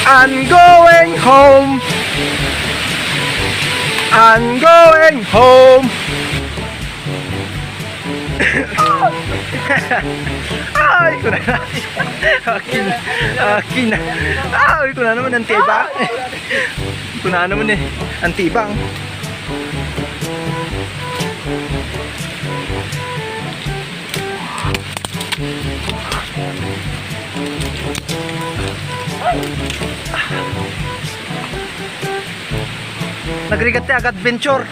I'm going home. I'm going home. Ay, ko na. Akin na. Ay, ko na naman ang tibang. Ko na naman eh, ang tibang. Nagrigat agad adventure.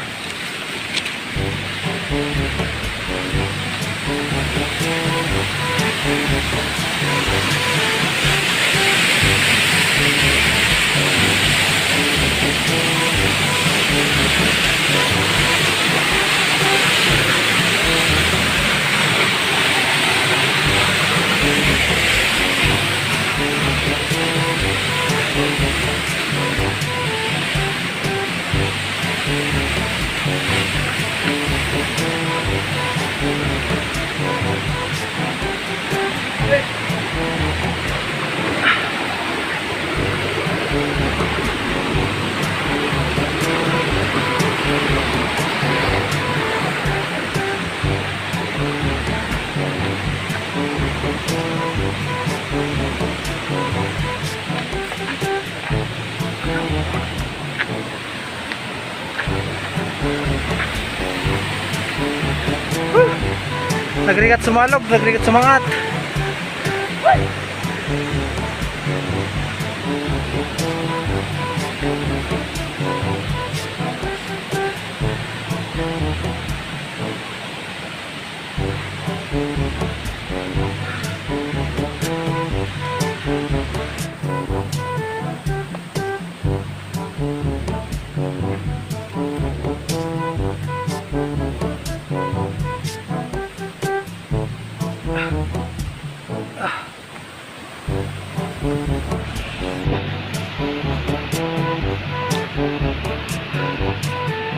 Nagrigat sumalog, nagrigat sumangat.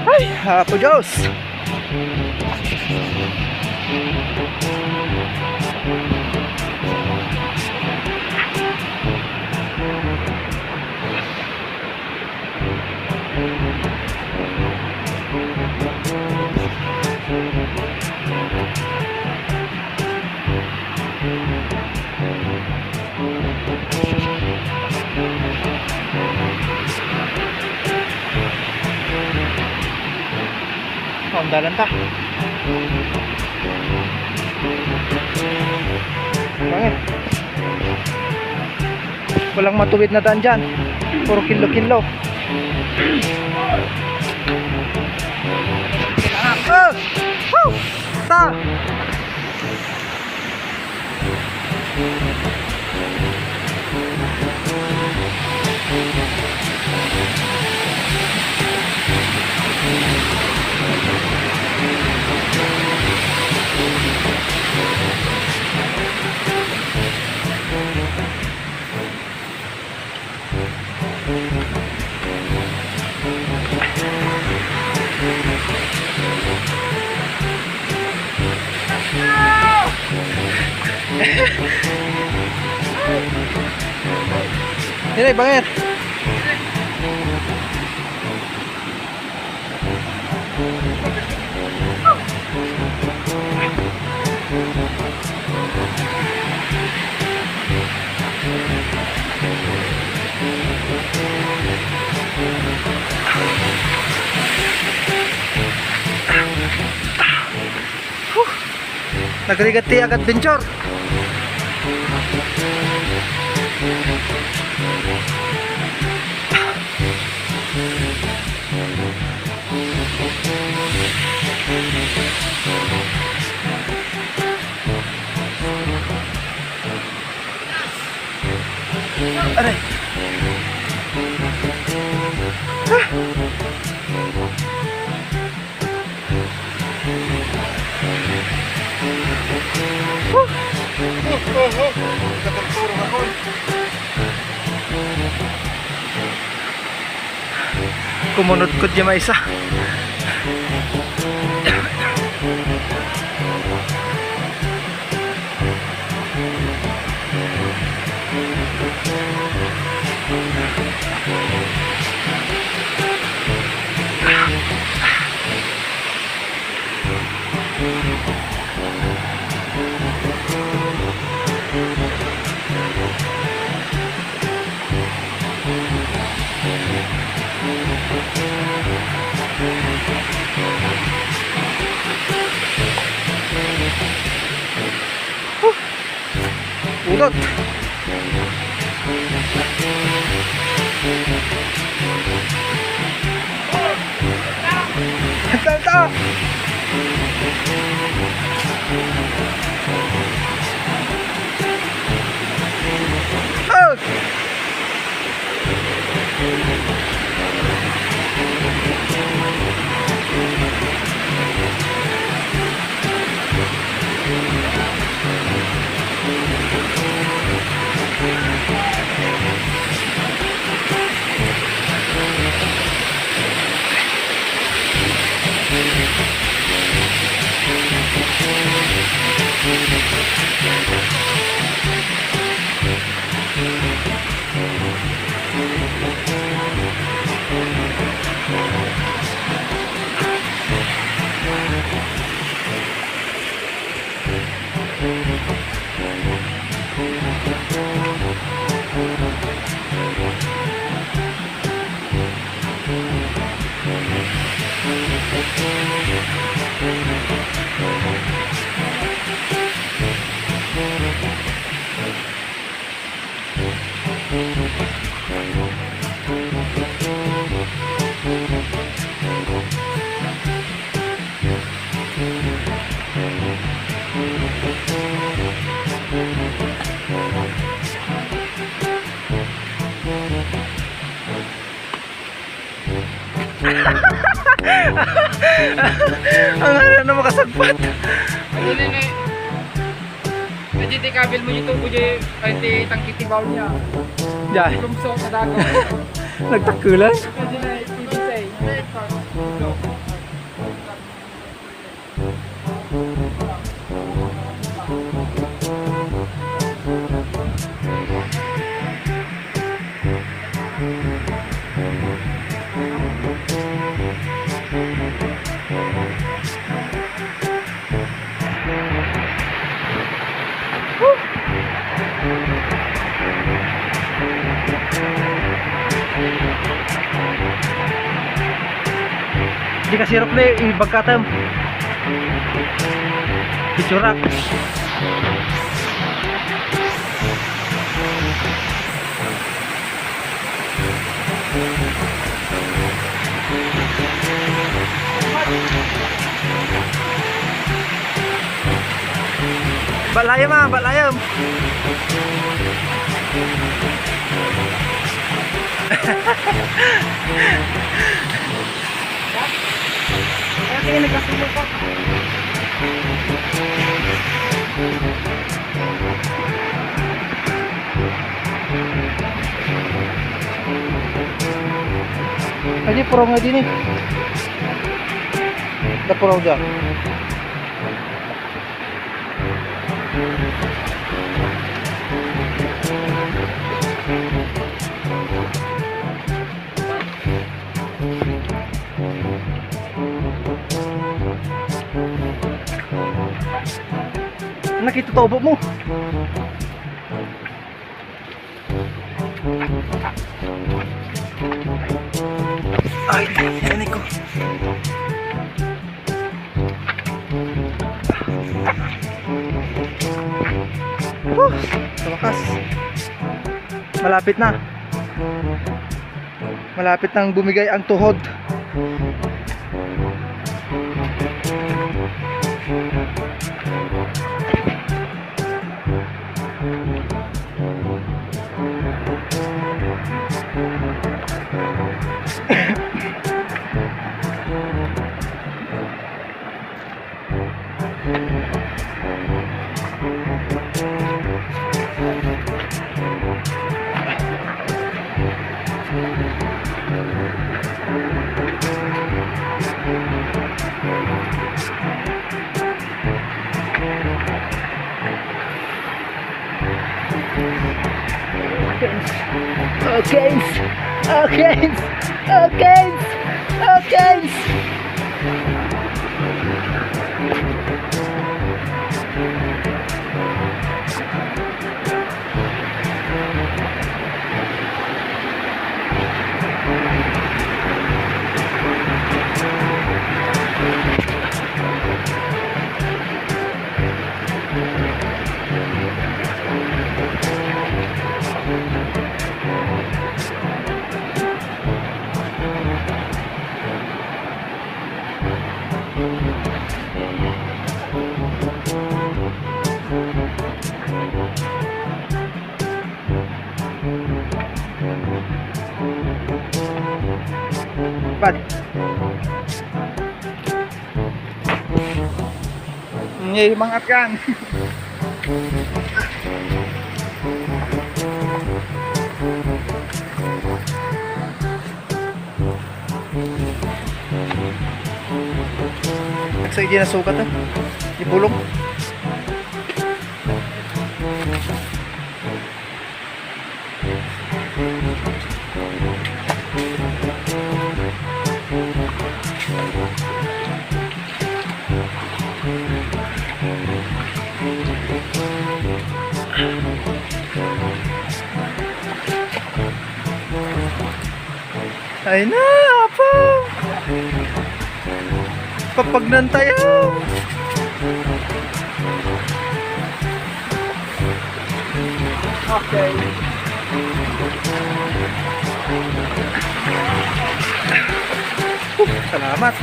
Ay, hapo Diyos. Dalan ta. Bakit? Walang matuwid na daan dyan. Puro kilo-kilo. Ta! Ini bangir. Nagrigat agad adventure. Aray. Kumunod ko di may isa. Udot. Ito. Oh! Ang ano na makasagpat. Ano na eh. Medyo di kabil mo yung tubo dyan. Kahit tangkitibaw niya. Diyan. Lumso sa dago. Nagtakulan. Medyo na ibisay. Di ka sirap na ibagkatam. Disurak. Balayam ah, balayam. Kaya nagkasulong pa. Aja purong nga din eh. Da purong dyan. Nakita tobo mo. Ay, ini ko. Sa wakas. Malapit na. Malapit nang bumigay ang tuhod. Okay. Lipad. Ngayon, mangat kan. Sa hindi na sugat eh. Ibulong. Ay na, apa? Papagnan tayo. Okay. Salamat.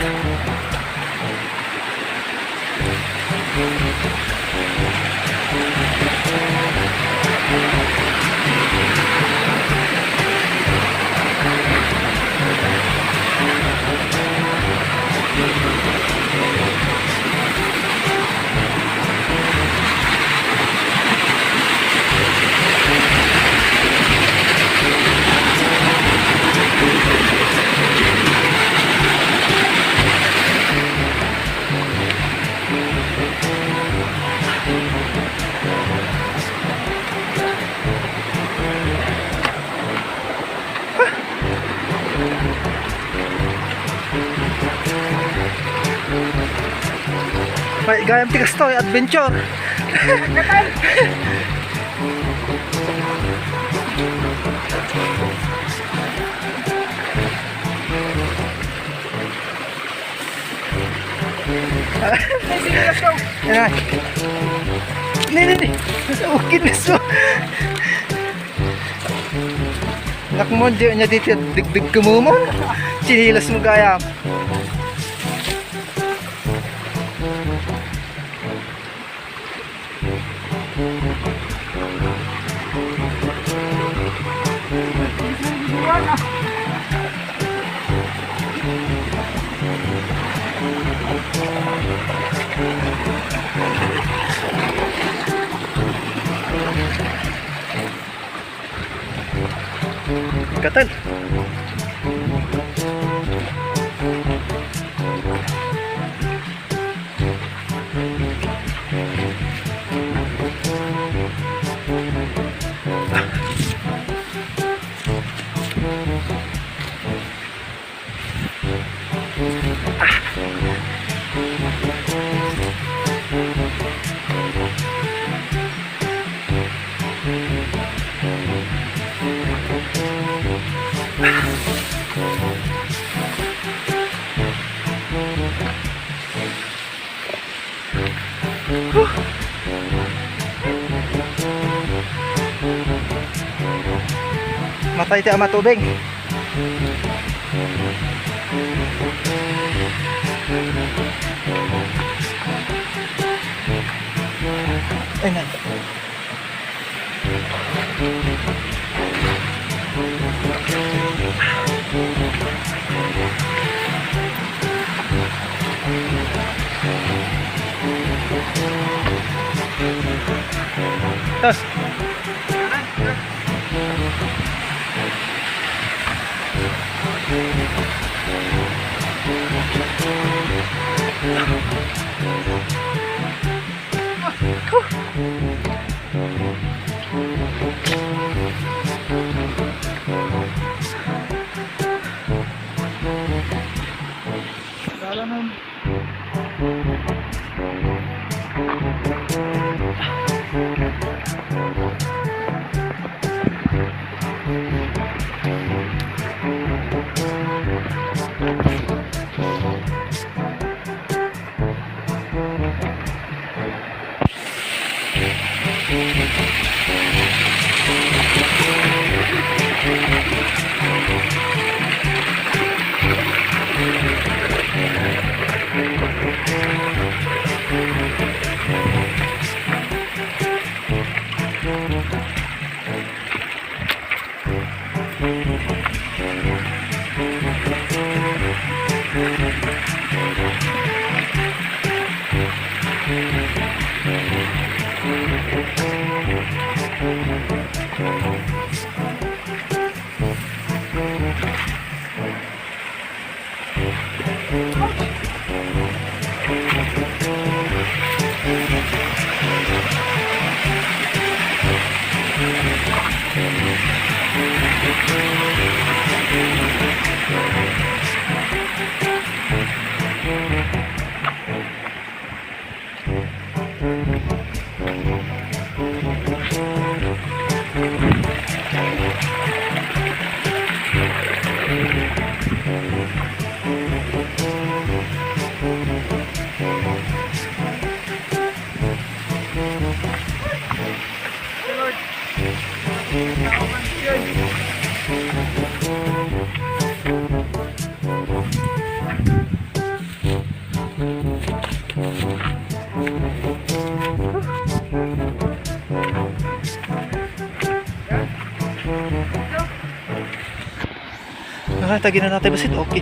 May gayam tigas to, adventure. Ayan. Ni. Okay na so. Nak mo di nya dito digdig ka mo mo. Chinilas mo gayam. Katal. Matay tayo matubig. Ay na. Tas. Tagin na natin basit, okay.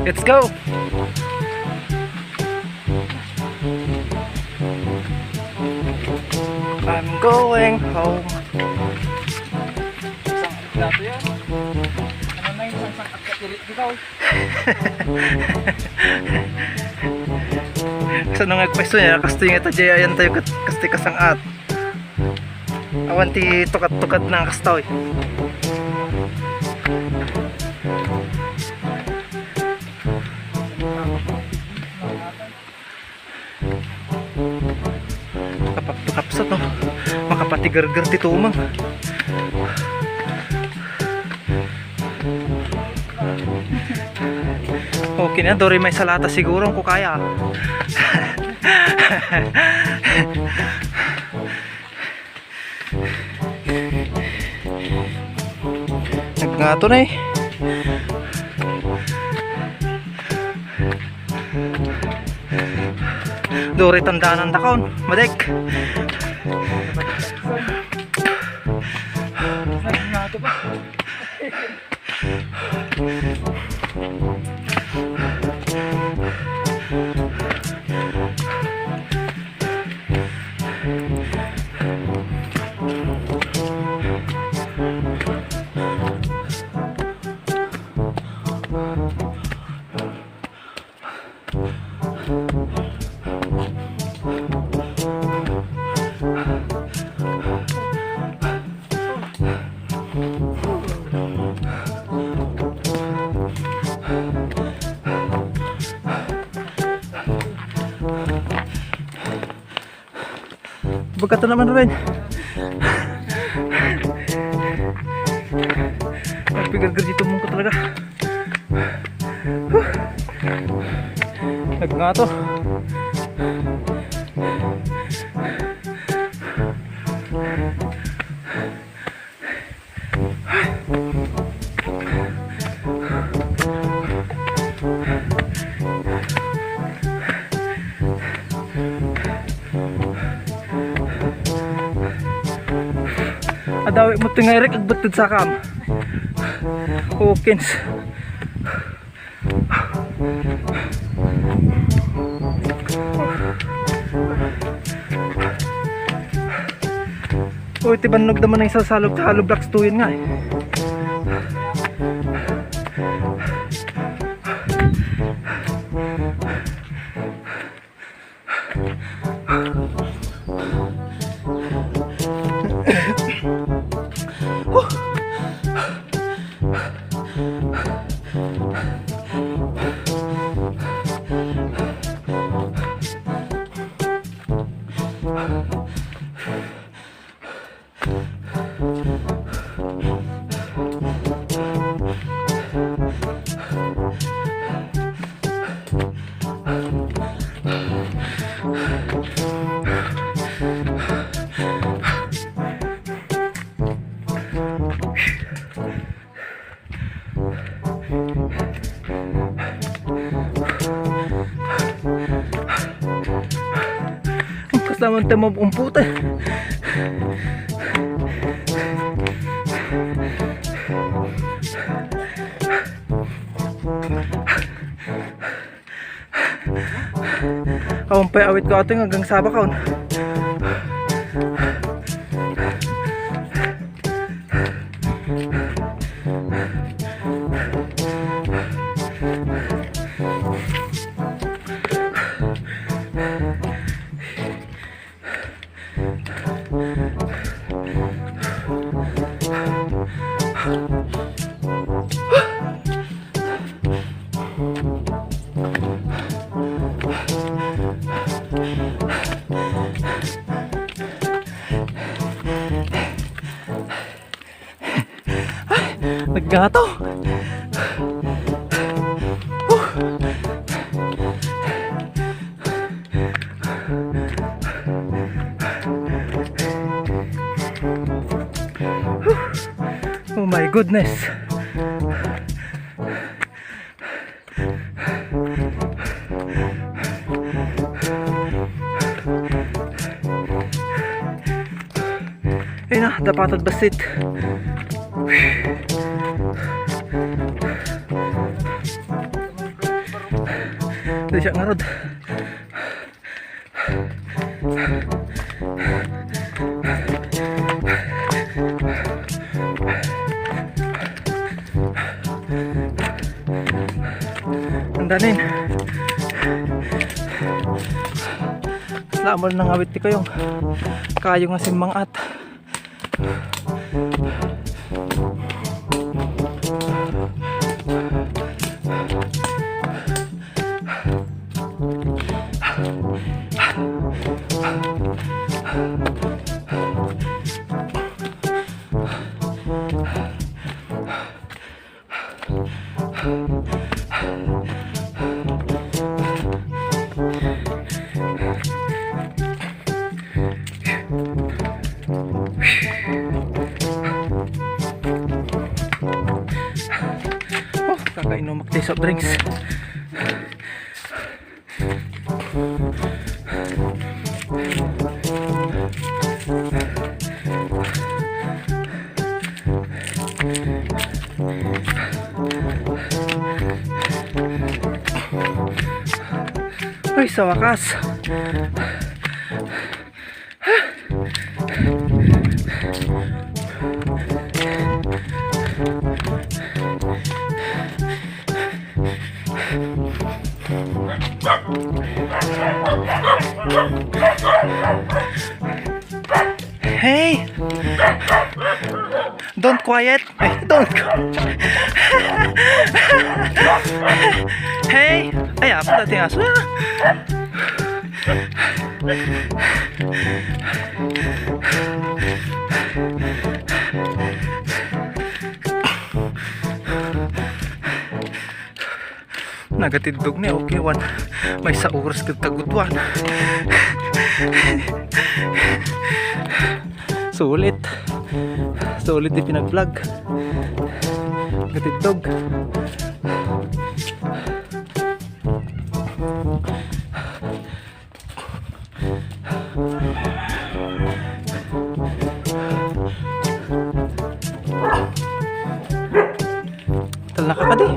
Let's go! I'm going home. Dato yan. Ano na yung isang katirit dito? Sa nang nagpwesto niya, kasto yung ito dyan, ayan tayo kasti kasangat. Awan ti tukat-tukat ng kastoy. Kapsat no, makapatigar-gar ti tumang. Okay na, dori may salata siguro kung kaya. Naggato na eh. Dori tandaan ng dakon, madek. Nato pa. Pagkata naman rin. Nagpigar-gar dito mong ko talaga. Naggato. Adawi mo tingayrek agbatid sa kam. Hawkins. Uy, tibanog naman ang isang salog sa hollow blocks tuyin nga eh. Kasama tayo mabumputa. Awang pa awit ko ato hanggang saba kaon. Naggato. Oh my goodness. Ayun na, dapat at basit. Ito siya nga rod. Andanin. Selamat nang awit ko yung kayo nga simmangat. Oh, kakainom magtay sa drinks. Ay, sa wakas. Hey! Don't quiet. Don't. Hey! Ay, apa dating aso na? Nagatidog ni okay wan. May sa oras kag tagutwan. Sulit. Sulit di pinag-vlog. Gatidog. Talaka ka di.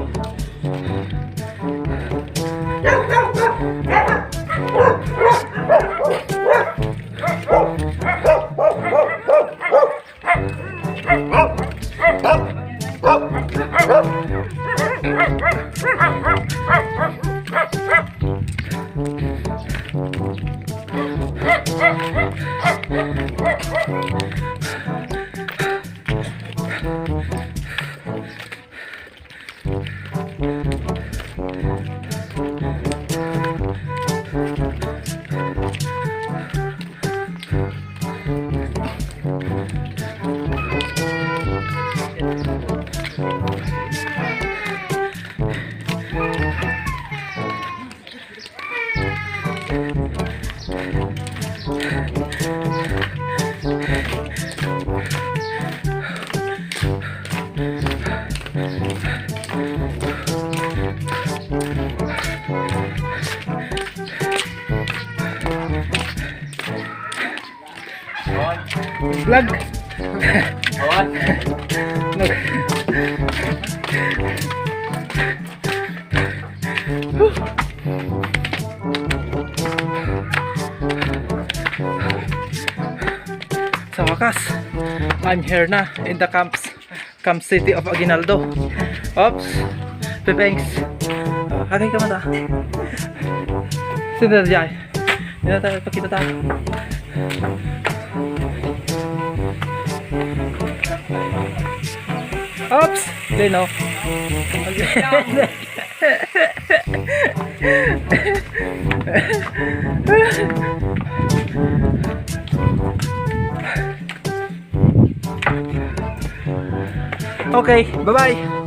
Vlog. Awan. Sa wakas, I'm here na in the camp city of Aguinaldo. Oops, Pepengs. Hagay ka mata. Sino na dyan? Hindi na tayo, pakita tayo. Oops! Hindi no. Okay, bye-bye!